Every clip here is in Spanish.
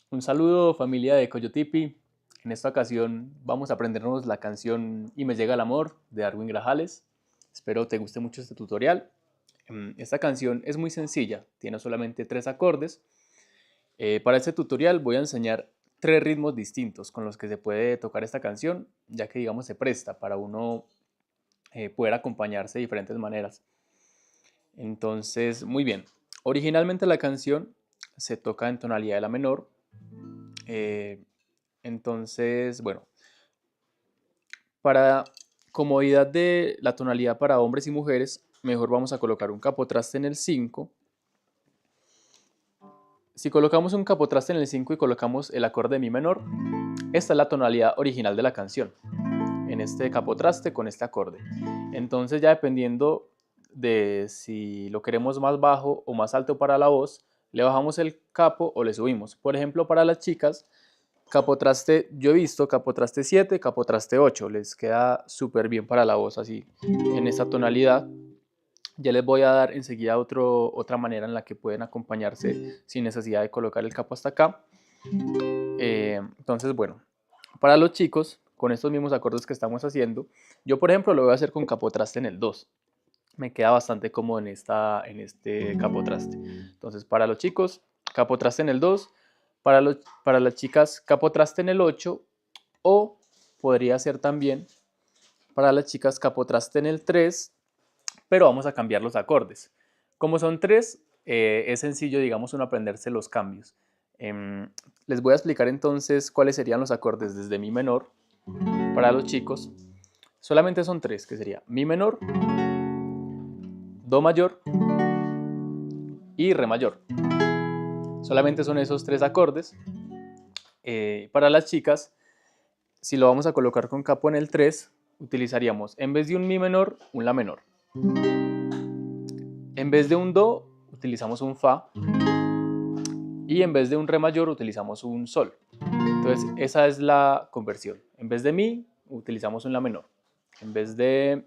Un saludo familia de Coyotipi. En esta ocasión vamos a aprendernos la canción Y me llega el amor de Darwin Grajales. Espero te guste mucho este tutorial. Esta canción es muy sencilla, tiene solamente 3 acordes. Para este tutorial voy a enseñar 3 ritmos distintos con los que se puede tocar esta canción, ya que digamos se presta para uno poder acompañarse de diferentes maneras. Entonces, muy bien. Originalmente la canción se toca en tonalidad de la menor. eh, entonces, bueno, para comodidad de la tonalidad para hombres y mujeres, mejor vamos a colocar un capotraste en el 5. Si colocamos un capotraste en el 5 y colocamos el acorde de mi menor, esta es la tonalidad original de la canción, en este capotraste con este acorde. Entonces ya dependiendo de si lo queremos más bajo o más alto para la voz, le bajamos el capo o le subimos. Por ejemplo, para las chicas, capotraste, yo he visto capotraste 7, capotraste 8, les queda súper bien para la voz así, en esta tonalidad. Ya les voy a dar enseguida otra manera en la que pueden acompañarse sin necesidad de colocar el capo hasta acá. Entonces, bueno, para los chicos, con estos mismos acordes que estamos haciendo, yo por ejemplo lo voy a hacer con capotraste en el 2. Me queda bastante cómodo en este capotraste. Entonces, para los chicos, capotraste en el 2. Para las chicas, capotraste en el 8. O podría ser también para las chicas capotraste en el 3, pero vamos a cambiar los acordes. Como son 3, es sencillo, digamos, uno aprenderse los cambios. Les voy a explicar entonces cuáles serían los acordes desde mi menor para los chicos. Solamente son 3, que sería mi menor, do mayor y re mayor. Solamente son esos 3 acordes. Para las chicas, si lo vamos a colocar con capo en el 3, utilizaríamos en vez de un mi menor, un la menor. En vez de un do, utilizamos un fa. Y en vez de un re mayor, utilizamos un sol. Entonces, esa es la conversión. En vez de mi, utilizamos un la menor. En vez de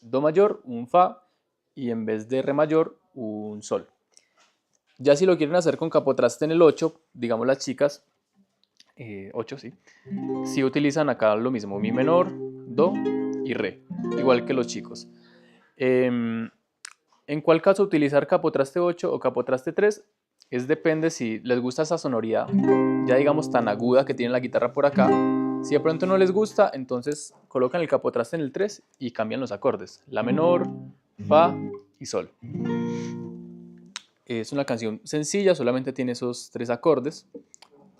do mayor, un fa. Y en vez de re mayor, un sol. Ya si lo quieren hacer con capotraste en el 8, digamos las chicas, 8 sí, sí utilizan acá lo mismo, mi menor, do y re, igual que los chicos. En cuál caso utilizar capotraste 8 o capotraste 3 es depende si les gusta esa sonoridad, ya digamos tan aguda que tiene la guitarra por acá. Si de pronto no les gusta, entonces colocan el capotraste en el 3 y cambian los acordes, la menor, fa y sol. Es una canción sencilla, solamente tiene esos 3 acordes.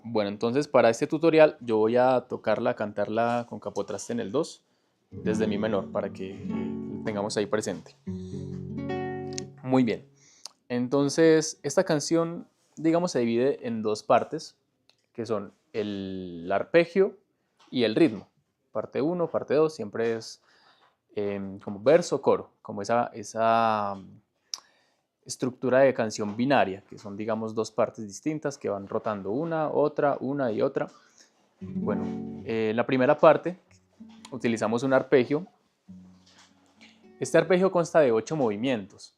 Bueno, entonces para este tutorial yo voy a tocarla, cantarla con capotraste en el 2 desde mi menor para que tengamos ahí presente. Muy bien, entonces esta canción digamos se divide en 2 partes que son el arpegio y el ritmo. Parte 1, parte 2, siempre es como verso, coro, como esa estructura de canción binaria, que son digamos 2 partes distintas que van rotando una y otra. Bueno, la primera parte utilizamos un arpegio. Este arpegio consta de 8 movimientos.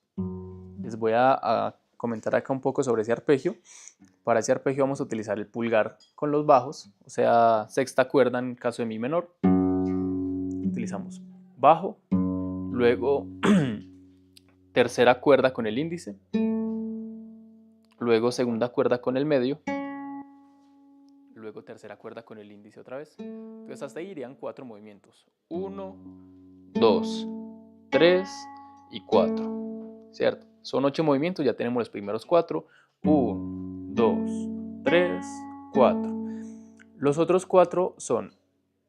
Les voy a comentar acá un poco sobre ese arpegio. Para ese arpegio vamos a utilizar el pulgar con los bajos, o sea, sexta cuerda en caso de mi menor. Utilizamos bajo, luego tercera cuerda con el índice, luego segunda cuerda con el medio, luego tercera cuerda con el índice otra vez. Entonces hasta ahí irían 4 movimientos. 1, 2, 3 y 4. ¿Cierto? Son 8 movimientos, ya tenemos los primeros 4. 1, 2, 3, 4. Los otros 4 son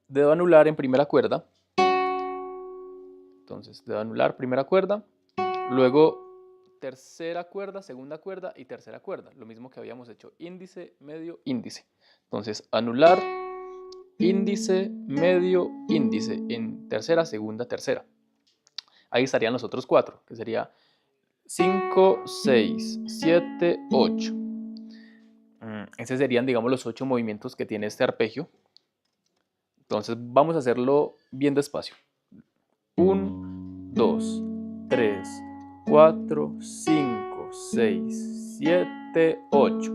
dedo anular en primera cuerda. Entonces, dedo anular, primera cuerda. Luego, tercera cuerda, segunda cuerda y tercera cuerda. Lo mismo que habíamos hecho, índice, medio, índice. Entonces, anular, índice, medio, índice en tercera, segunda, tercera. Ahí estarían los otros 4, que sería 5, 6, 7, 8. Esos serían, digamos, los 8 movimientos que tiene este arpegio. Entonces, vamos a hacerlo bien despacio. 1, 2, 3, 4, 5, 6, 7, 8.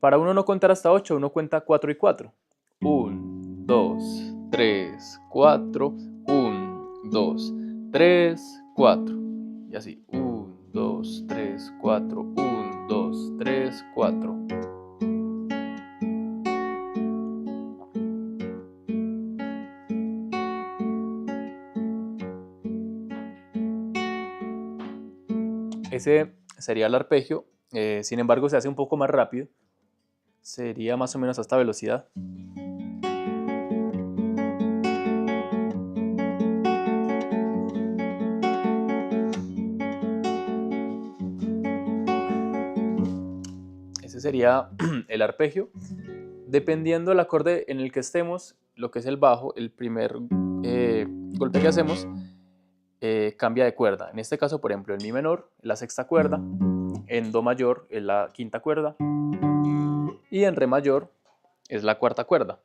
Para uno no contar hasta 8, uno cuenta 4 y 4. 1, 2, 3, 4. 1, 2, 3, 4. Y así. 1, 2, 3, 4. 1, 2, 3, 4. Ese sería el arpegio. Sin embargo, se hace un poco más rápido. Sería más o menos a esta velocidad. Ese sería el arpegio. Dependiendo del acorde en el que estemos, lo que es el bajo, el primer golpe que hacemos cambia de cuerda. En este caso, por ejemplo, en mi menor es la sexta cuerda, en do mayor es la quinta cuerda y en re mayor es la cuarta cuerda.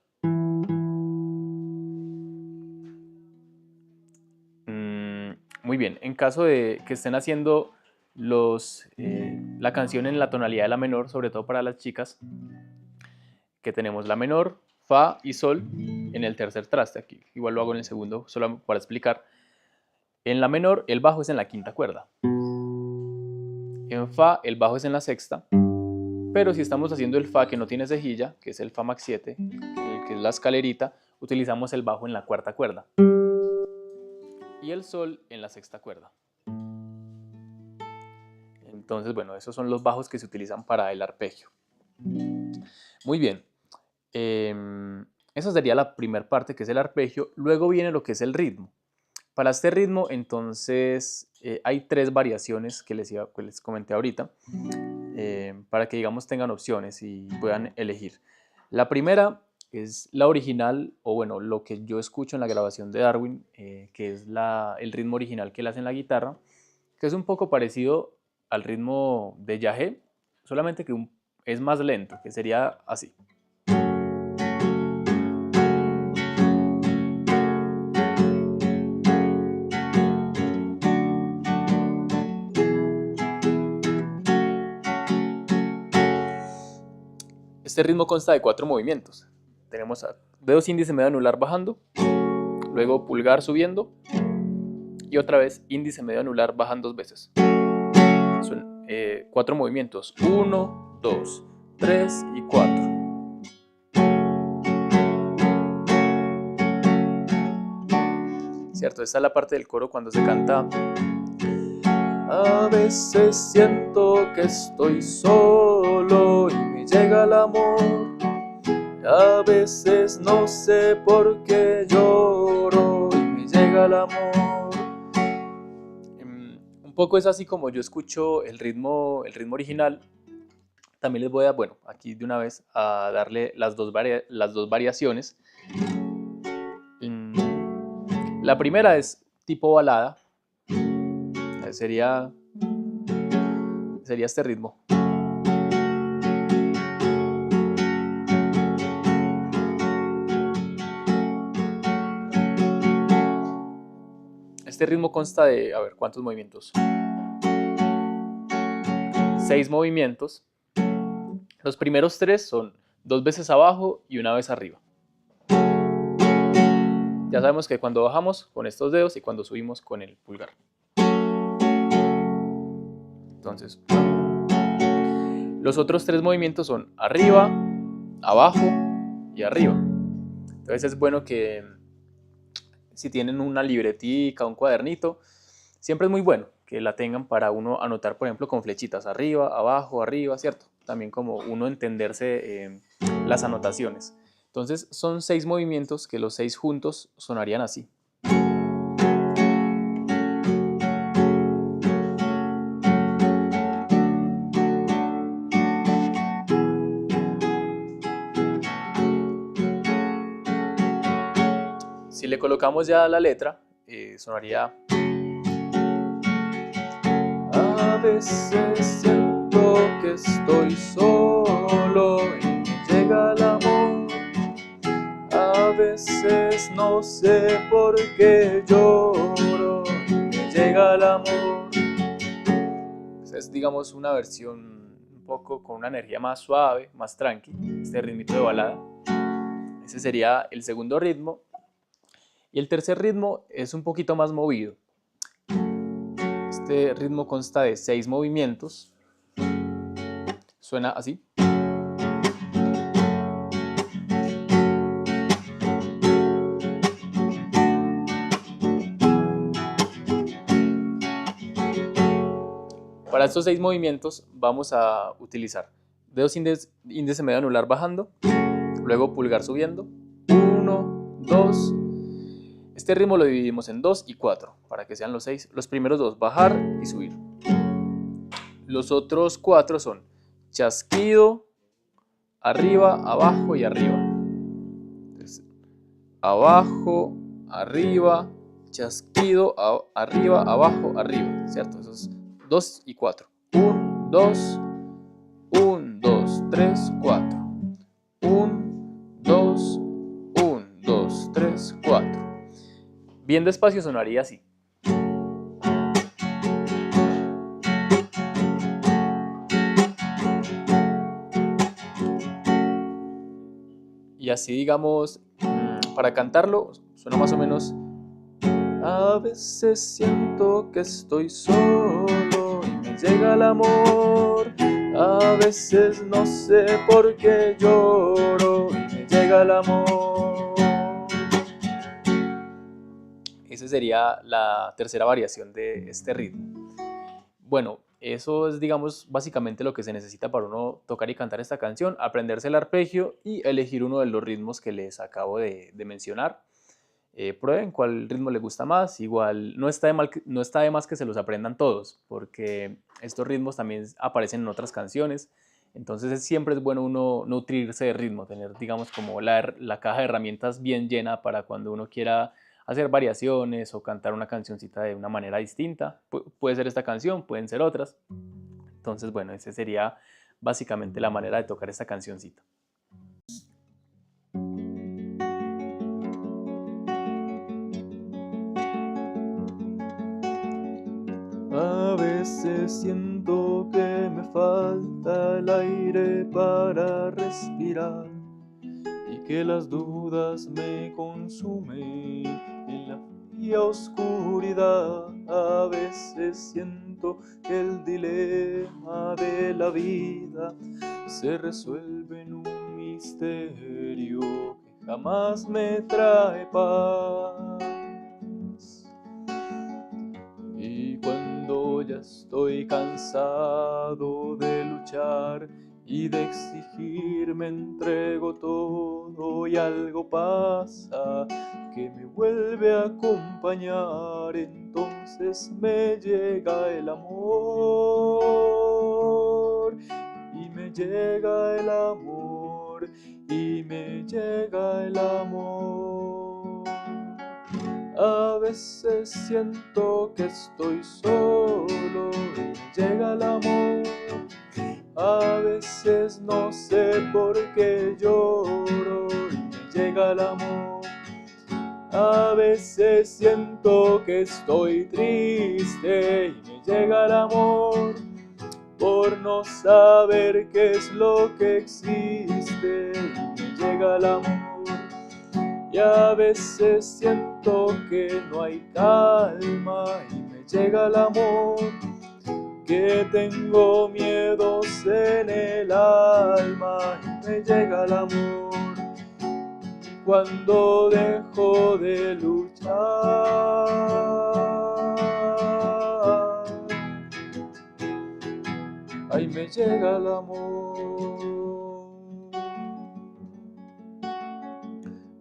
Muy bien, en caso de que estén haciendo la canción en la tonalidad de la menor, sobre todo para las chicas, que tenemos la menor, fa y sol en el tercer traste. Aquí igual lo hago en el segundo, solo para explicar. En la menor el bajo es en la quinta cuerda. En fa el bajo es en la sexta. Pero si estamos haciendo el fa que no tiene cejilla, que es el fa max 7, que es la escalerita, utilizamos el bajo en la cuarta cuerda. Y el sol en la sexta cuerda. Entonces, bueno, esos son los bajos que se utilizan para el arpegio. Muy bien. Esa sería la primera parte, que es el arpegio. Luego viene lo que es el ritmo. Para este ritmo, entonces, hay tres variaciones que les comenté ahorita, para que, digamos, tengan opciones y puedan elegir. La primera es la original, o bueno, lo que yo escucho en la grabación de Darwin, que es el ritmo original que él hace en la guitarra, que es un poco parecido al ritmo de Yahé, solamente que es más lento, que sería así. Este ritmo consta de 4 movimientos. Tenemos dedos índice, medio anular bajando, luego pulgar subiendo y otra vez índice, medio anular bajan 2 veces. Son 4 movimientos: 1, 2, 3 y 4. ¿Cierto? Esta es la parte del coro cuando se canta: a veces siento que estoy solo y me llega el amor. A veces no sé por qué lloro y me llega el amor. Un poco es así como yo escucho el ritmo original. También les voy a, bueno, aquí de una vez a darle las dos variaciones. La primera es tipo balada. Sería este ritmo. Este ritmo consta de, a ver, ¿cuántos movimientos? 6 movimientos. Los primeros 3 son 2 veces abajo y 1 vez arriba. Ya sabemos que cuando bajamos con estos dedos y cuando subimos con el pulgar. Entonces, los otros 3 movimientos son arriba, abajo y arriba. Entonces es bueno que si tienen una libretica, un cuadernito, siempre es muy bueno que la tengan para uno anotar, por ejemplo, con flechitas arriba, abajo, arriba, ¿cierto? También como uno entenderse las anotaciones. Entonces son 6 movimientos que los 6 juntos sonarían así. Si le colocamos ya la letra, sonaría: a veces siento que estoy solo y me llega el amor. A veces no sé por qué lloro y me llega el amor. Pues es, digamos, una versión un poco con una energía más suave, más tranqui, este ritmito de balada. Ese sería el segundo ritmo. Y el tercer ritmo es un poquito más movido. Este ritmo consta de 6 movimientos. Suena así. Para estos 6 movimientos vamos a utilizar dedos índice medio anular bajando, luego pulgar subiendo, 1, 2. Este ritmo lo dividimos en 2 y 4 para que sean los 6. Los primeros 2, bajar y subir. Los otros 4 son chasquido, arriba, abajo y arriba. Entonces, abajo, arriba, chasquido, arriba, abajo, arriba, ¿cierto? Esos 2 y 4. 1, 2, 1, 2, 3, 4. 1, 2, 1, 2, 3, 4. Bien despacio sonaría así. Y así, digamos, para cantarlo, suena más o menos. A veces siento que estoy solo y me llega el amor. A veces no sé por qué lloro y me llega el amor. Esa sería la tercera variación de este ritmo. Bueno, eso es, digamos, básicamente lo que se necesita para uno tocar y cantar esta canción, aprenderse el arpegio y elegir uno de los ritmos que les acabo de mencionar. Prueben cuál ritmo les gusta más. Igual no está de más que se los aprendan todos, porque estos ritmos también aparecen en otras canciones. Entonces siempre es bueno uno nutrirse de ritmo, tener, digamos, como la caja de herramientas bien llena para cuando uno quiera hacer variaciones o cantar una cancioncita de una manera distinta. Puede ser esta canción, pueden ser otras. Entonces, bueno, esa sería básicamente la manera de tocar esta cancioncita. A veces siento que me falta el aire para respirar y que las dudas me consumen en la fría oscuridad. A veces siento que el dilema de la vida se resuelve en un misterio que jamás me trae paz. Y cuando ya estoy cansado de luchar y de exigir, me entrego todo y algo pasa que me vuelve a acompañar. Entonces me llega el amor y me llega el amor y me llega el amor. A veces siento que estoy solo y me llega el amor. A veces no sé por qué lloro y me llega el amor. A veces siento que estoy triste y me llega el amor por no saber qué es lo que existe y me llega el amor. Y a veces siento que no hay calma y me llega el amor, que tengo miedos en el alma y me llega el amor. Cuando dejo de luchar, ahí me llega el amor.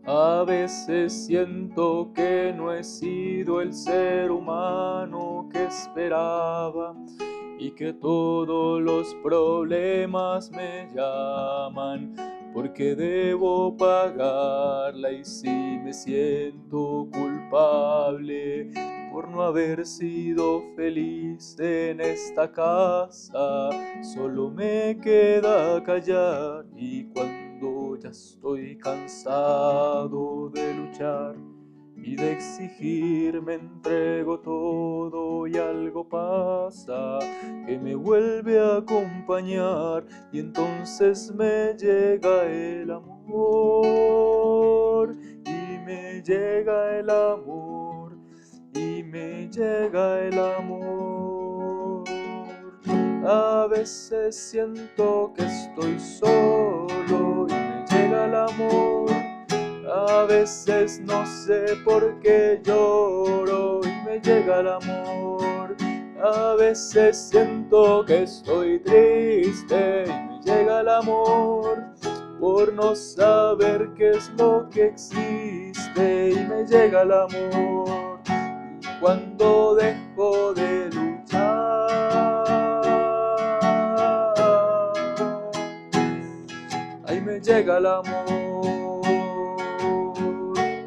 A veces siento que no he sido el ser humano que esperaba y que todos los problemas me llaman porque debo pagarla, y si me siento culpable por no haber sido feliz en esta casa, solo me queda callar. Y cuando ya estoy cansado de luchar y de exigir me entrego todo y algo pasa que me vuelve a acompañar y entonces me llega el amor y me llega el amor y me llega el amor. A veces siento que estoy solo y me llega el amor. A veces no sé por qué lloro y me llega el amor. A veces siento que estoy triste y me llega el amor por no saber qué es lo que existe y me llega el amor. Y cuando dejo de luchar, ahí me llega el amor.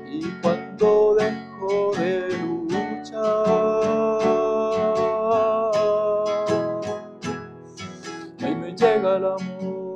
Y cuando dejo de luchar, ahí me llega el amor.